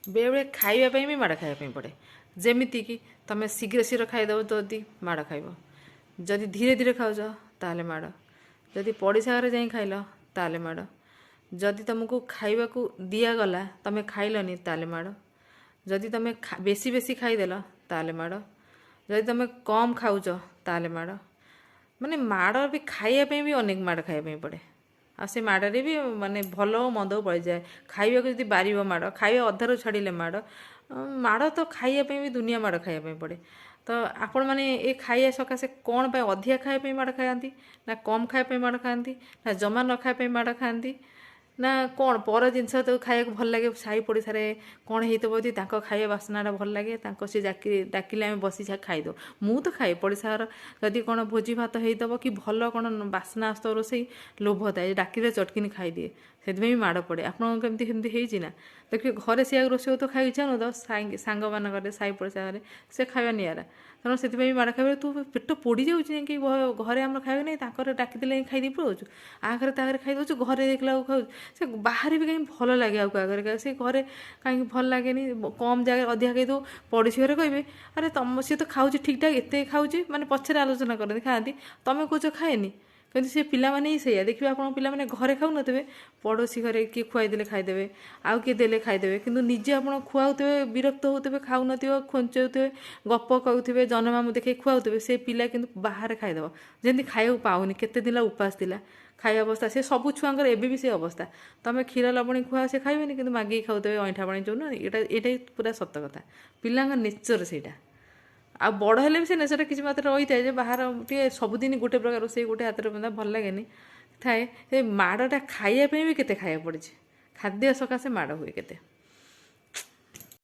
बेले खाइबा भी माड़ खाइबा पड़े जमीती कि तुम शीघ्र शीघ्र खाईदेव जदि माड़ खाइब जदि धीरे धीरे खाऊच ताले माड़ जदि पड़िशा घरे जाई खाइल ताले माड़ जदि तुमको खाइबा को दिगला तुम खाइलनी ताले माड़ जदि तुम बेसी बेसी खाईदेल ताले माड़ जदि तुम कम खाऊच ताले माड़ माने माड़ भी खाइबा भी अनेक माड़ खाइबा पड़े आ से माड़े भी माने भल मंद पड़ जाए खाइबा को जदि बारिब माड़ खाइबा अधारू छाड़िले माड़ माड़ तो खाइबा भी दुनिया माड़ खाइबा पड़े तो आपण मैंने ये खाइबा सकाशे कौन पे अधिका खाइबा माड़ खाती ना कम खाइबा माड़ खाती ना जमा न खाइबा माड़ खाती ना कौन पर जिनस तो खाइबा भल लगे साई पड़ोसा कौन होती खाइबा बासनाटा भल लगे सी डाकिले आम बसी खाईदे मु तो खाए पड़ोसा घर जदि कौन भोजी भात होइतब कि भल कौन बासना आसत रोसई लोभ थाए डाकिले चटकिनी खाईदिए से भी माड़ पड़े आपन केमती ना देखिए घरे सिया रोषे तो खाई इच्छा तो सांग मान साई पड़ोसा घरे से खाଇବା निआरा तेणु से माड़ खाइबा तू पेट पोड़ी जाऊँ कि घरे आम खाइबा नहीं डाकिदेले खाईदे पड़ाऊँ आगे तागे खाईदे घरे देखला खाऊ से बाहर भी कहीं भल लगे आगे से घरे कहीं भल लगे कम जगह अधिका कहीदे पड़ोसी घरे कहे अरे तुम सी तो खाऊँ ठीक ठाक एत खाऊँ मैंने पचर आलोचना करते खाती तुम कौच खाएनि कि से पिलाने ही सैया देखिए आप पिलाने घरे खाऊ नथिबे पड़ोसी घरे किए खुआईदे खाईदेवे आउ किए देले खाईदेवे किंतु निजे आप खुआउथे विरक्त होते खाऊ नथिबे खोंचुथे गप कहूथे जनमामू देखे खुआउथे से पिला किंतु बाहर खाईदेव जमी खाइबा पाऊनी केते दिन उपास थिला खाଇବା अवस्था से सबू छुआंकर एबे भी से अवस्था तुम क्षीर लवणी खुआ से खाइबेनि किंतु मागिक खाऊथे अईठा पानी जो ये पूरा सत कथा पिला नेचर सेटा आ बड़ हेले भी से नेचर किसी मात्रा रही थाए बाहर टे सबुदिन गोटे प्रकार रोसे गोटे हाथ में भल लगे थाए माड़टा खाइबा भी केते खाइबा पड़े खाद्य सकाशे माड़ हुए केते।